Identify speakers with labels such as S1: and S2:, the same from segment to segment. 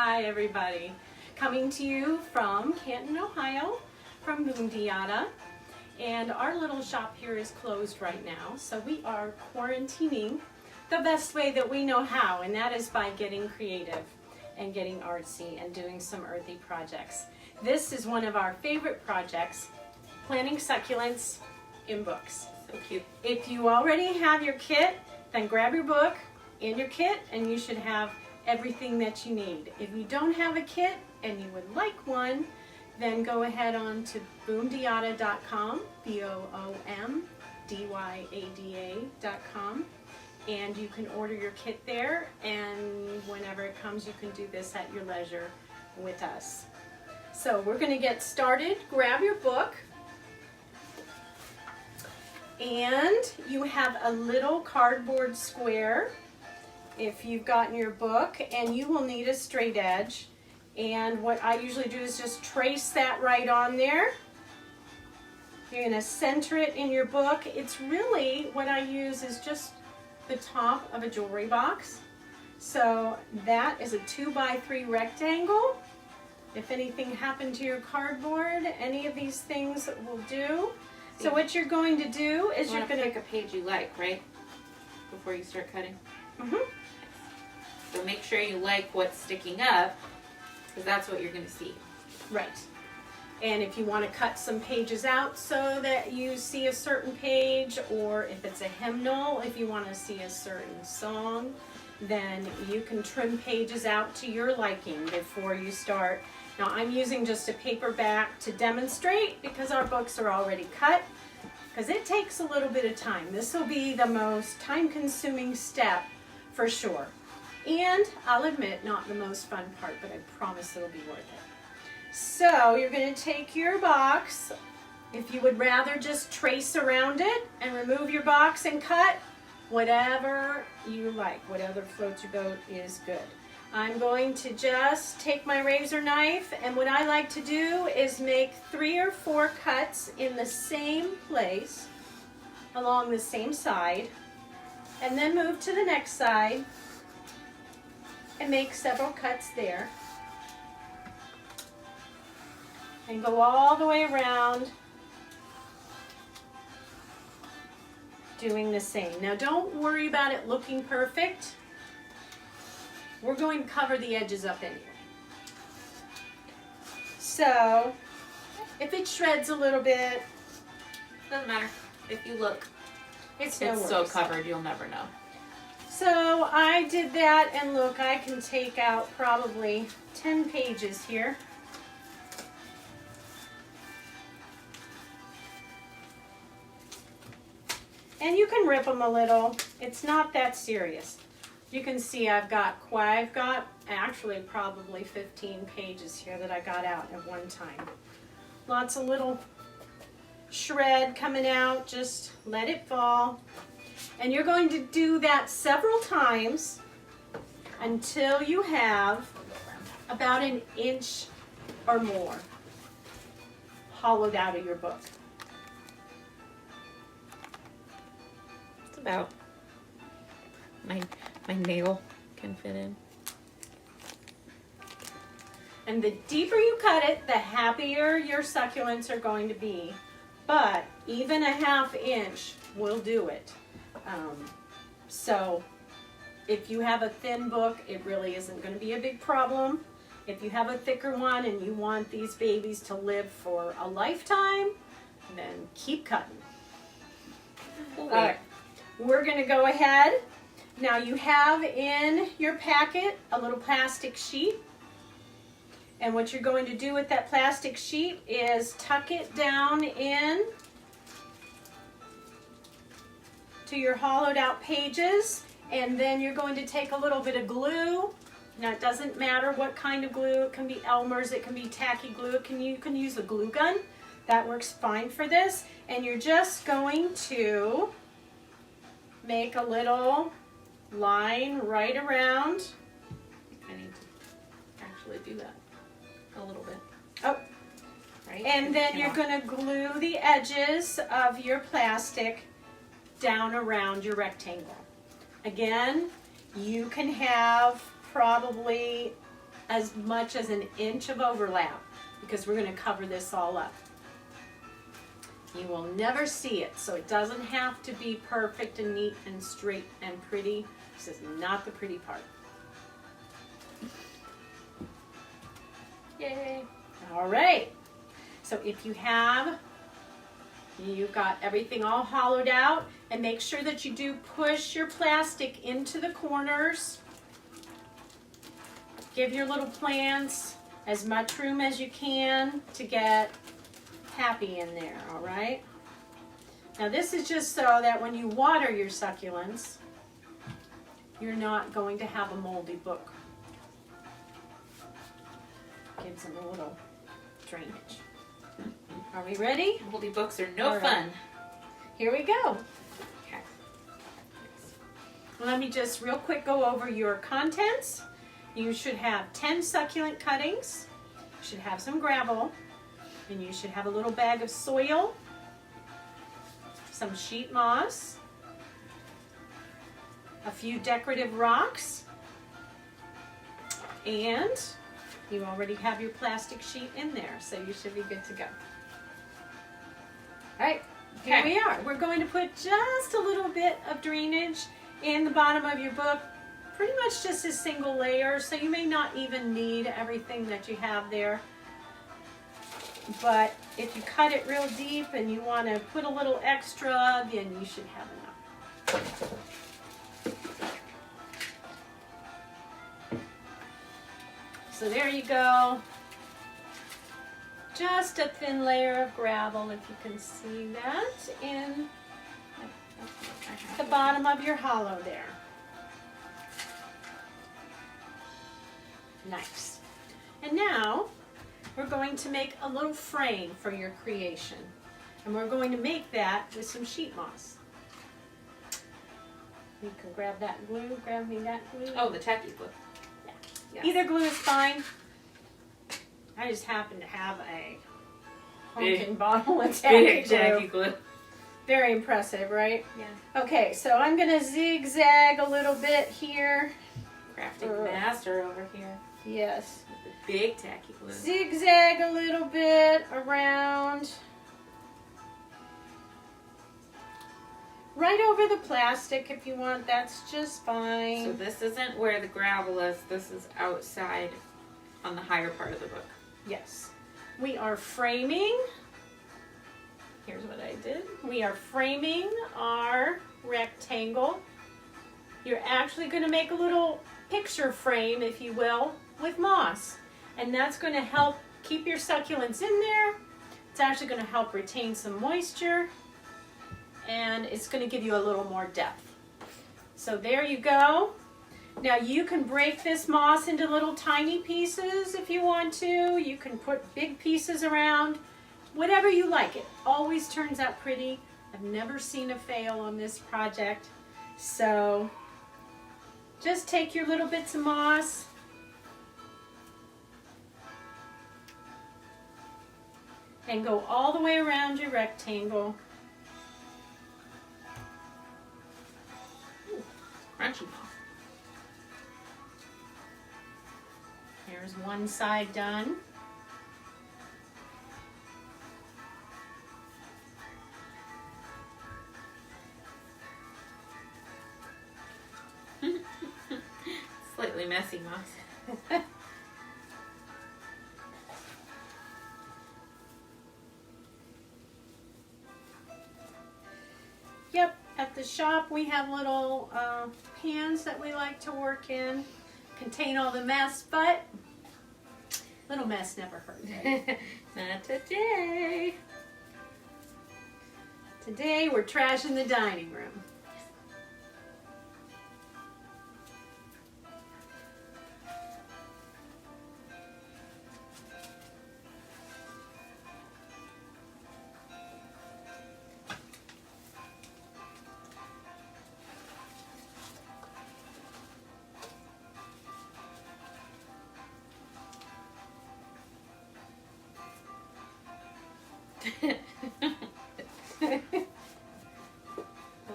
S1: Hi everybody, coming to you from Canton, Ohio, from Boomdyada, and our little shop here is closed right now, so we are quarantining the best way that we know how, and that is by getting creative and getting artsy and doing some earthy projects. This is one of our favorite projects, planting succulents in books.
S2: So cute.
S1: If you already have your kit, then grab your book and your kit and you should have everything that you need. If you don't have a kit and you would like one, then go ahead on to boomdyada.com, boomdyada.com, and you can order your kit there, and whenever it comes you can do this at your leisure with us. So we're going to get started. Grab your book, and you have a little cardboard square if you've gotten your book, and you will need a straight edge, and what I usually do is just trace that right on there. You're going to center it in your book. It's really, what I use is just the top of a jewelry box. So that is a 2x3 rectangle. If anything happened to your cardboard, any of these things will do. So what you're going to do is you're going to
S2: pick a page you like, right? Before you start cutting. So make sure you like what's sticking up, because that's what you're going to see.
S1: Right. And if you want to cut some pages out so that you see a certain page, or if it's a hymnal, if you want to see a certain song, then you can trim pages out to your liking before you start. Now I'm using just a paperback to demonstrate because our books are already cut, because it takes a little bit of time. This will be the most time-consuming step for sure. And I'll admit, not the most fun part, but I promise it'll be worth it. So you're going to take your box. If you would rather just trace around it and remove your box and cut, whatever you like, whatever floats your boat is good. I'm going to just take my razor knife, and what I like to do is make 3 or 4 cuts in the same place along the same side, and then move to the next side and make several cuts there, and go all the way around doing the same. Now don't worry about it looking perfect. We're going to cover the edges up anyway. So if it shreds a little bit,
S2: Doesn't matter. If you look,
S1: it's
S2: it's so covered you'll never know.
S1: So I did that, and look, I can take out probably 10 pages here. And you can rip them a little. It's not that serious. You can see I've got actually probably 15 pages here that I got out at one time. Lots of little shred coming out. Just let it fall. And you're going to do that several times until you have about 1 inch or more hollowed out of your book.
S2: It's about my nail can fit in.
S1: And the deeper you cut it, the happier your succulents are going to be. But even 1/2 inch will do it. So if you have a thin book, it really isn't going to be a big problem. If you have a thicker one and you want these babies to live for a lifetime, then keep cutting. All right, we're going to go ahead. Now you have in your packet a little plastic sheet, and what you're going to do with that plastic sheet is tuck it down in to your hollowed out pages, and then you're going to take a little bit of glue. Now it doesn't matter what kind of glue. It can be Elmer's, it can be tacky glue, you can use a glue gun. That works fine for this. And you're just going to make a little line right around.
S2: I need to actually do that a little bit.
S1: Oh,
S2: Right?
S1: and then you're going to glue the edges of your plastic down around your rectangle. Again, you can have probably as much as an inch of overlap because we're going to cover this all up. You will never see it, so it doesn't have to be perfect and neat and straight and pretty. This is not the pretty part.
S2: Yay.
S1: All right, so if you've got everything all hollowed out, and make sure that you do push your plastic into the corners. Give your little plants as much room as you can to get happy in there, all right? Now this is just so that when you water your succulents, you're not going to have a moldy book. Gives them a little drainage. Are we ready?
S2: Moldy books are no
S1: All right.
S2: fun.
S1: Here we go.
S2: Okay.
S1: Let me just real quick go over your contents. You should have 10 succulent cuttings. You should have some gravel. And you should have a little bag of soil, some sheet moss, a few decorative rocks, and you already have your plastic sheet in there, so you should be good to go. All right, here
S2: Okay.
S1: we are. We're going to put just a little bit of drainage in the bottom of your book, pretty much just a single layer, so you may not even need everything that you have there. But if you cut it real deep and you want to put a little extra, then you should have enough. So there you go. Just a thin layer of gravel, if you can see that, in the bottom of your hollow there. Nice. And now, we're going to make a little frame for your creation. And we're going to make that with some sheet moss. You can grab that glue, grab me that glue.
S2: Oh, the tacky glue.
S1: Yeah.
S2: Yes.
S1: Either glue is fine. I just happen to have a pumpkin bottle of tacky
S2: Big
S1: glue.
S2: tacky glue.
S1: Very impressive, right?
S2: Yeah.
S1: Okay, so I'm going to zigzag a little bit here.
S2: Crafting master over here.
S1: Yes.
S2: With the big tacky glue.
S1: Zigzag a little bit around. Right over the plastic if you want, that's just fine.
S2: So this isn't where the gravel is. This is outside on the higher part of the book.
S1: Yes. We are framing. Here's what I did. We are framing our rectangle. You're actually going to make a little picture frame, if you will, with moss. And that's going to help keep your succulents in there. It's actually going to help retain some moisture. And it's going to give you a little more depth. So there you go. Now you can break this moss into little tiny pieces if you want to. You can put big pieces around. Whatever you like. It always turns out pretty. I've never seen a fail on this project. So just take your little bits of moss. And go all the way around your rectangle.
S2: Crunchy moss.
S1: Here's one side done.
S2: Slightly messy moss.
S1: Yep, at the shop we have little pans that we like to work in. Contain all the mess, but little mess never hurt. Right?
S2: Not today.
S1: Today we're trashing the dining room.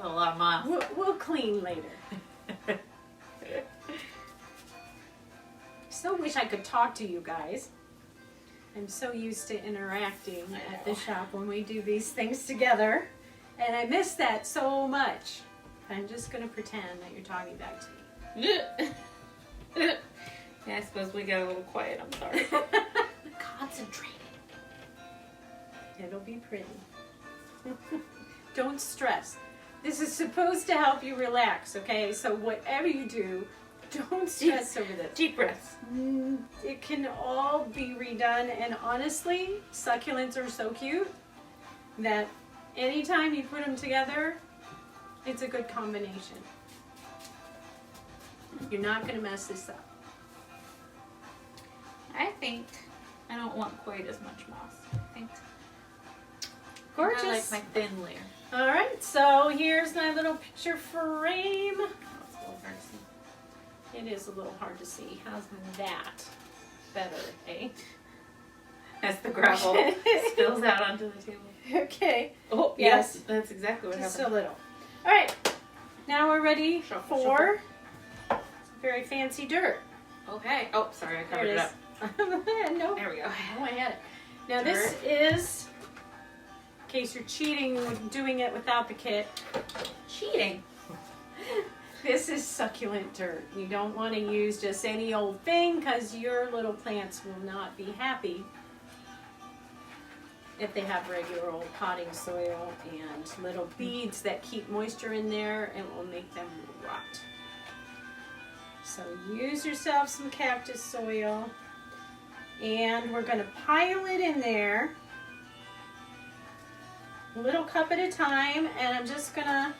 S2: A lot of moss.
S1: We'll clean later. So wish I I could talk to you guys. I'm so used to interacting at the shop when we do these things together. And I miss that so much. I'm just going to pretend that you're talking back to me.
S2: Yeah, I suppose we got a little quiet. I'm sorry. Concentrated.
S1: It'll be pretty. Don't stress. This is supposed to help you relax, okay? So whatever you do, don't stress over this.
S2: Deep breaths.
S1: It can all be redone, and honestly, succulents are so cute that anytime you put them together, it's a good combination. You're not going to mess this up.
S2: I think I don't want quite as much moss. I think
S1: Gorgeous.
S2: I like my thin layer.
S1: All right, so here's my little picture frame.
S2: Oh, it's a little hard to see.
S1: It is a little hard to see. How's that? Better, eh?
S2: As the gravel spills out onto the table.
S1: Okay.
S2: Oh,
S1: Yes.
S2: yes. That's exactly what
S1: Just
S2: happened.
S1: a little. All right. Now we're ready
S2: Shuffle,
S1: for some very fancy dirt.
S2: Okay. Oh, sorry, I
S1: There
S2: covered
S1: it
S2: it
S1: is.
S2: up.
S1: No.
S2: There we go.
S1: Oh, I had it. Now this is, in case you're cheating with doing it without the kit,
S2: Cheating.
S1: this is succulent dirt. You don't want to use just any old thing because your little plants will not be happy if they have regular old potting soil and little beads that keep moisture in there and will make them rot. So use yourself some cactus soil, and we're going to pile it in there, a little cup at a time, and I'm just gonna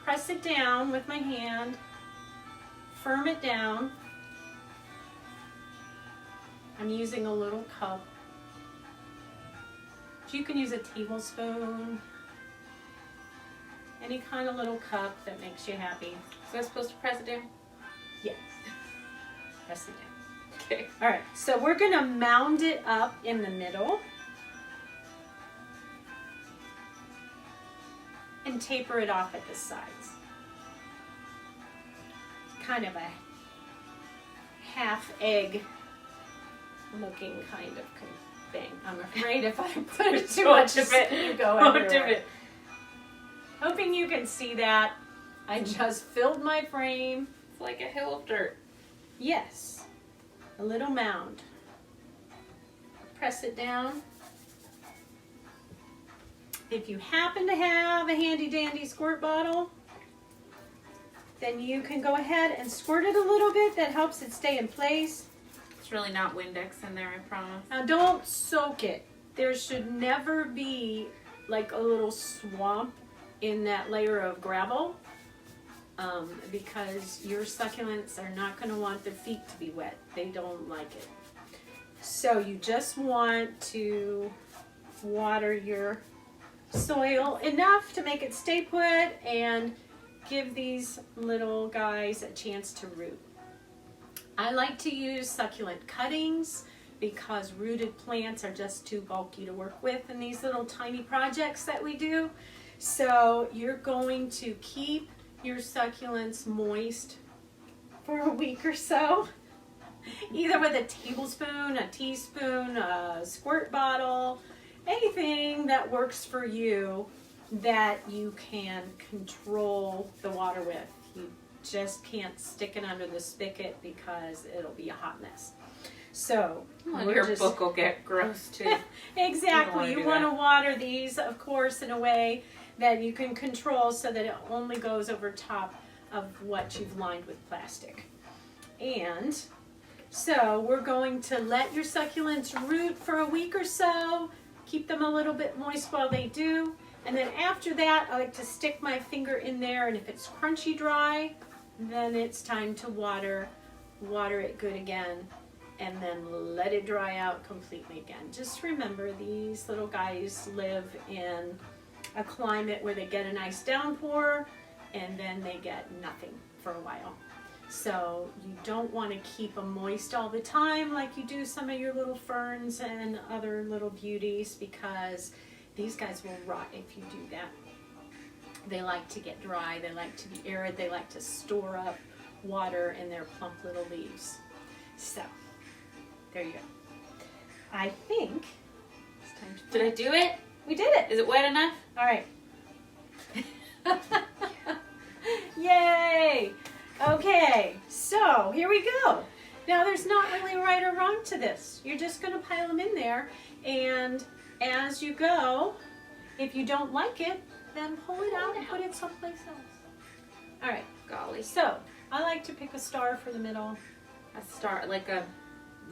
S1: press it down with my hand, firm it down. I'm using a little cup. You can use a tablespoon, any kind of little cup that makes you happy.
S2: So I'm supposed to press it down?
S1: Yes. Press it down.
S2: Okay.
S1: All right, so we're gonna mound it up in the middle and taper it off at the sides. Kind of a half egg looking kind of thing. I'm afraid if I put too much of it, you go everywhere. Hoping you can see that. I just filled my frame.
S2: It's like a hill of dirt.
S1: Yes, a little mound. Press it down. If you happen to have a handy dandy squirt bottle, then you can go ahead and squirt it a little bit. That helps it stay in place.
S2: It's really not Windex in there, I promise.
S1: Now don't soak it. There should never be like a little swamp in that layer of gravel. Because your succulents are not going to want their feet to be wet. They don't like it. So you just want to water your soil enough to make it stay put and give these little guys a chance to root. I like to use succulent cuttings because rooted plants are just too bulky to work with in these little tiny projects that we do. So you're going to keep your succulents moist for a week or so, either with a tablespoon, a teaspoon, a squirt bottle, anything that works for you that you can control the water with. You just can't stick it under the spigot because it'll be a hot mess. So
S2: Your book will get gross too.
S1: Exactly. You want to
S2: that.
S1: water these, of course, in a way that you can control so that it only goes over top of what you've lined with plastic. And so we're going to let your succulents root for a week or so, keep them a little bit moist while they do, and then after that I like to stick my finger in there, and if it's crunchy dry, then it's time to water it good again, and then let it dry out completely again. Just remember, these little guys live in a climate where they get a nice downpour and then they get nothing for a while. So you don't want to keep them moist all the time like you do some of your little ferns and other little beauties, because these guys will rot if you do that. They like to get dry, they like to be arid, they like to store up water in their plump little leaves. So, there you go. I think it's time to
S2: Did I do it?
S1: We did it.
S2: Is it wet enough?
S1: All right. Yay! Okay, so here we go. Now there's not really a right or wrong to this. You're just going to pile them in there, and as you go, if you don't like it, then pull it out and put it someplace else. All right,
S2: Golly.
S1: so I like to pick a star for the middle.
S2: A star, like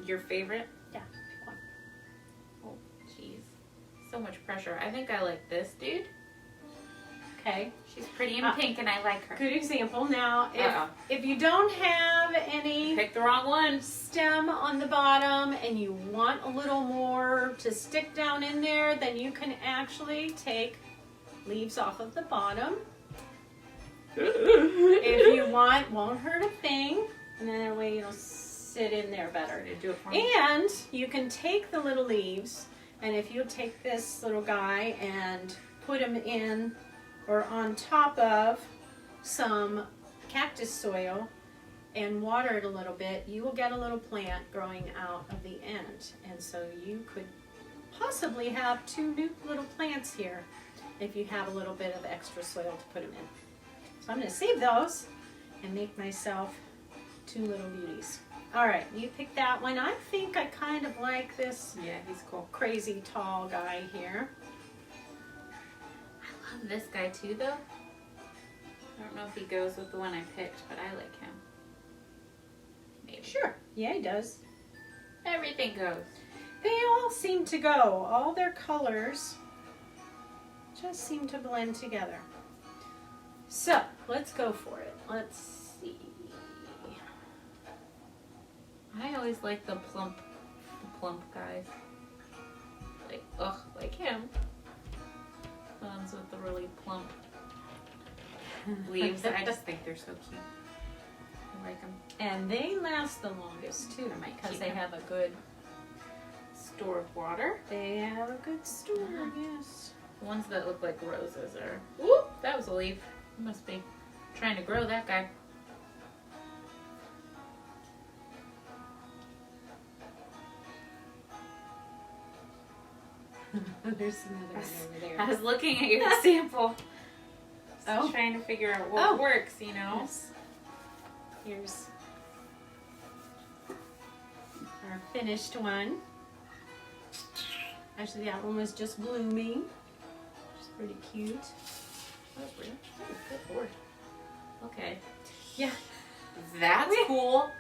S2: your favorite?
S1: Yeah, pick one.
S2: Oh, jeez. So much pressure. I think I like this dude.
S1: Okay.
S2: She's pretty and pink, and I like her.
S1: Good example. Now, if you don't have any
S2: Pick the wrong one.
S1: stem on the bottom and you want a little more to stick down in there, then you can actually take leaves off of the bottom. If you want, won't hurt a thing, and then that way it'll sit in there better.
S2: Do it for me.
S1: And you can take the little leaves, and if you take this little guy and put him in or on top of some cactus soil and water it a little bit, you will get a little plant growing out of the end. And so you could possibly have 2 new little plants here if you have a little bit of extra soil to put them in. So I'm going to save those and make myself 2 little beauties. All right, you pick that one. I think I kind of like this
S2: Yeah, he's cool.
S1: crazy tall guy here.
S2: I love this guy too, though. I don't know if he goes with the one I picked, but I like him. Maybe.
S1: Sure. Yeah, he does.
S2: Everything goes.
S1: They all seem to go. All their colors just seem to blend together. So, let's go for it. Let's see.
S2: I always like the plump guys. Like, like him. The ones with the really plump leaves. I just think they're so cute. I like them.
S1: And they last the longest too,
S2: I might
S1: because
S2: keep
S1: they
S2: them.
S1: have a good.
S2: Store of water.
S1: They have a good store. Yes.
S2: The ones that look like roses are. Ooh, that was a leaf. You must be trying to grow that guy.
S1: There's another one over there.
S2: I was looking at your sample.
S1: Oh.
S2: Trying to figure out what works, you know?
S1: Yes. Here's our finished one. Actually, that one was just blooming, which is pretty cute.
S2: That's weird. Oh, good lord. Okay.
S1: Yeah.
S2: That's cool.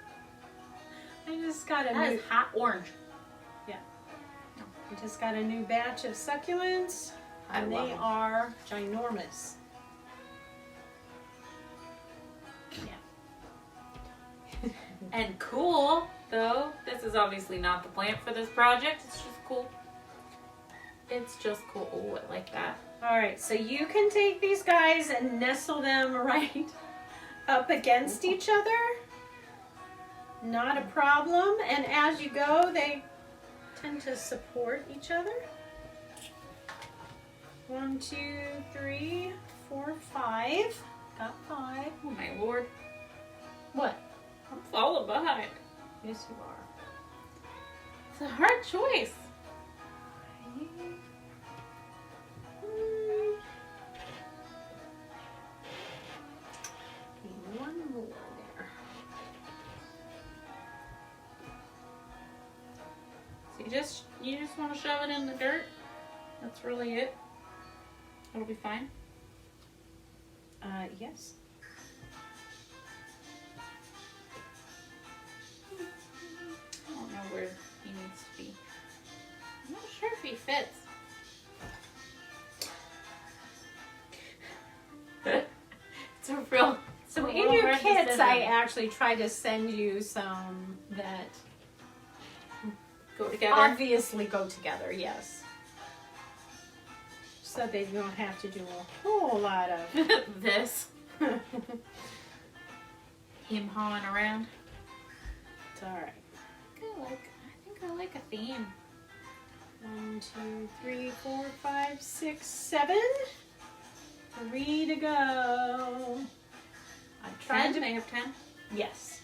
S1: I just got a
S2: That
S1: new.
S2: is hot orange.
S1: I just got a new batch of succulents,
S2: I
S1: and
S2: love
S1: they
S2: them.
S1: are ginormous. Yeah.
S2: And cool, though. This is obviously not the plant for this project. It's just cool. It's just cool. Oh, I like that.
S1: All right, so you can take these guys and nestle them right up against each other. Not a problem. And as you go, they tend to support each other. 1, 2, 3, 4, 5. Got 5.
S2: Oh, my lord.
S1: What?
S2: I'm falling behind.
S1: Yes, you are.
S2: It's a hard choice.
S1: Need one more there.
S2: So you just want to shove it in the dirt. That's really it. It'll be fine.
S1: Yes.
S2: I don't know where he needs to be. I'm not sure if he fits. It's a real.
S1: So
S2: a
S1: in
S2: real
S1: your
S2: hard
S1: kits,
S2: decision.
S1: I actually tried to send you some that
S2: Go together.
S1: obviously go together, yes. So that you don't have to do a whole lot of.
S2: This. Him hawing around.
S1: It's alright.
S2: I think I like a theme.
S1: 1, 2, 3, 4, 5, 6, 7. 3 to go. I tried
S2: 10?
S1: to
S2: They have 10?
S1: Yes.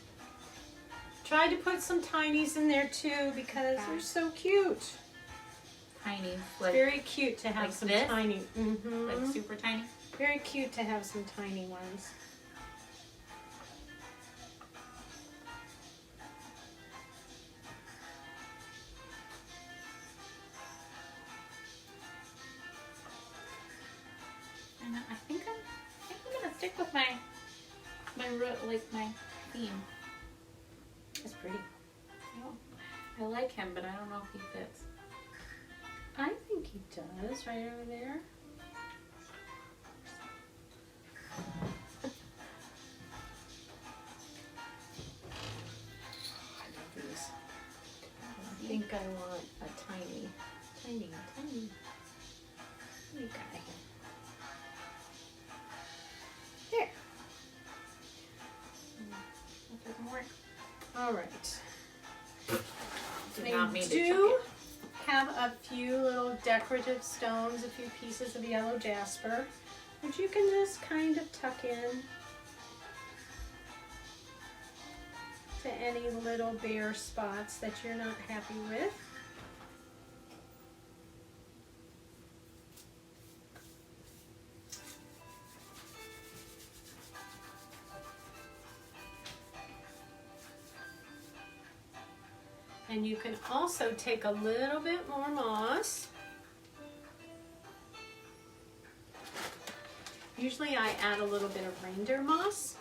S1: Try to put some tinies in there too because they're so cute.
S2: Tiny.
S1: It's
S2: Like,
S1: very cute to have
S2: like
S1: some
S2: this?
S1: tiny. Mm-hmm.
S2: like super tiny.
S1: Very cute to have some tiny ones.
S2: And I think I'm gonna stick with my theme.
S1: It's pretty.
S2: I like him, but I don't know if he fits.
S1: I think he does right over there. I love these. I think I want a tiny guy. There.
S2: That doesn't work.
S1: All right.
S2: Did not mean to chuck
S1: do
S2: it.
S1: have a few little decorative stones, a few pieces of yellow jasper, which you can just kind of tuck in to any little bare spots that you're not happy with. And you can also take a little bit more moss. Usually I add a little bit of reindeer moss.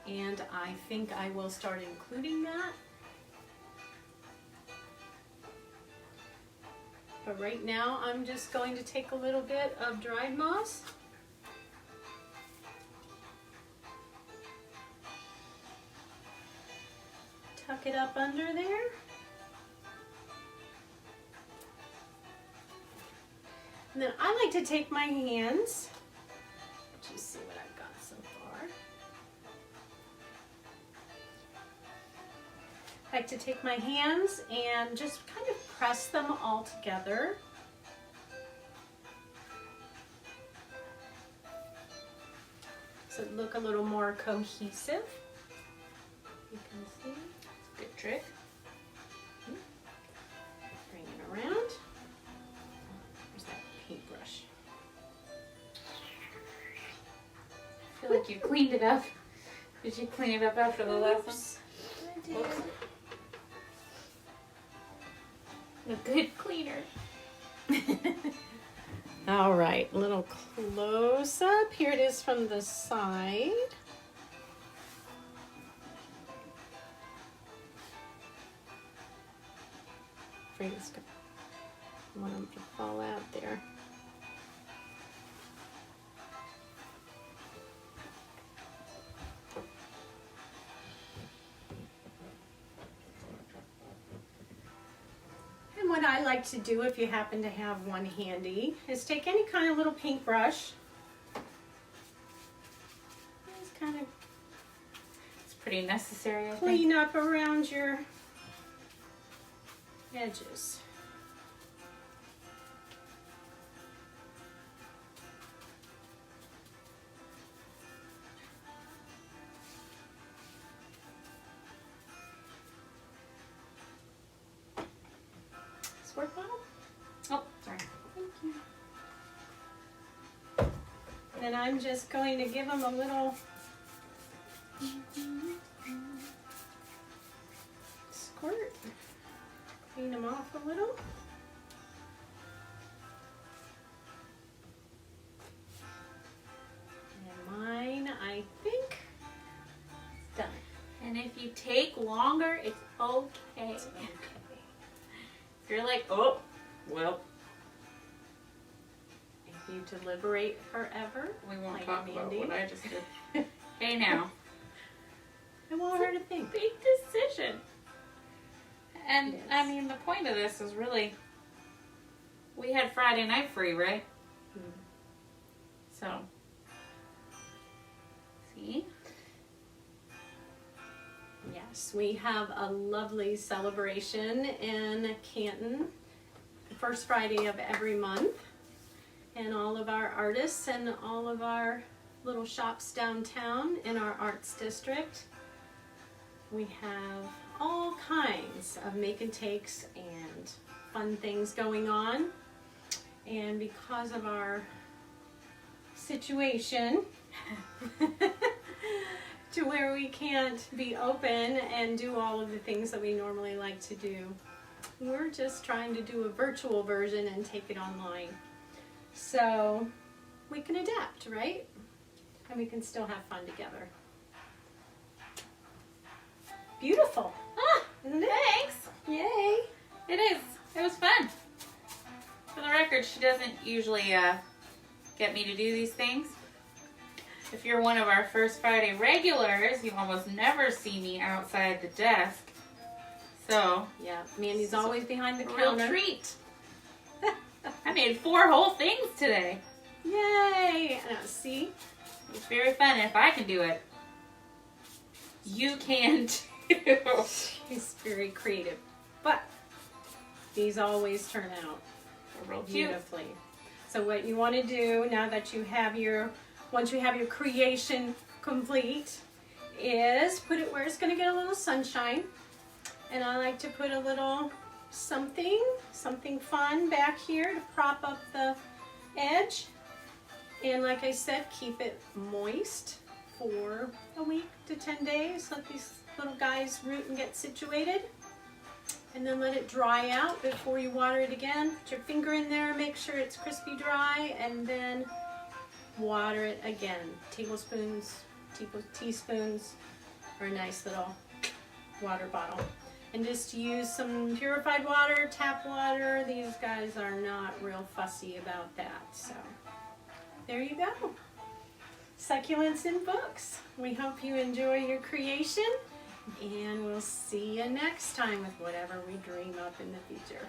S1: And I think I will start including that. But right now I'm just going to take a little bit of dried moss. Tuck it up under there. And then I like to take my hands. Let's just see what I've got so far. I like to take my hands and just kind of press them all together. So it look a little more cohesive. You can see.
S2: Good trick.
S1: Bring it around. Where's that paintbrush?
S2: I feel like you cleaned it up. Did you clean it up after the lesson?
S1: I did.
S2: Oops. A good cleaner.
S1: All right, a little close up. Here it is from the side. Afraid it's gonna, I want them to fall out there. And what I like to do, if you happen to have one handy, is take any kind of little paintbrush. Just kind of
S2: It's pretty necessary, I think.
S1: clean up around your edges.
S2: Squirt bottle? Oh, sorry.
S1: Thank you. And I'm just going to give them a little squirt. Clean them off a little. And mine, I think, is done.
S2: And if you take longer, it's okay.
S1: It's okay.
S2: If you're like, oh, well,
S1: If you deliberate forever,
S2: we won't
S1: like
S2: talk about
S1: Mandy.
S2: what I just did. Hey now.
S1: I want her to think.
S2: Big decision. And
S1: Yes.
S2: I mean, the point of this is really, we had Friday night free, right? So, see?
S1: Yes, we have a lovely celebration in Canton, the first Friday of every month. And all of our artists and all of our little shops downtown in our arts district. We have all kinds of make and takes and fun things going on. And because of our situation, to where we can't be open and do all of the things that we normally like to do, we're just trying to do a virtual version and take it online. So we can adapt, right? And we can still have fun together. Beautiful.
S2: Ah,
S1: Isn't it?
S2: thanks.
S1: Yay.
S2: It is. It was fun. For the record, she doesn't usually get me to do these things. If you're one of our First Friday regulars, you almost never see me outside the desk. So,
S1: Yeah, Mandy's always behind the
S2: a real
S1: counter.
S2: treat. I made 4 whole things today.
S1: Yay. See?
S2: It's very fun. If I can do it, you can too.
S1: She's very creative. But these always turn out
S2: Real cute.
S1: beautifully. So what you want to do now that you have once you have your creation complete, is put it where it's going to get a little sunshine. And I like to put a little something fun back here to prop up the edge. And like I said, keep it moist for a week to 10 days. Let these little guys root and get situated. And then let it dry out before you water it again. Put your finger in there, make sure it's crispy dry, and then water it again. Tablespoons, teaspoons, or a nice little water bottle. And just use some purified water, tap water. These guys are not real fussy about that. So there you go. Succulents in books. We hope you enjoy your creation. And we'll see you next time with whatever we dream up in the future.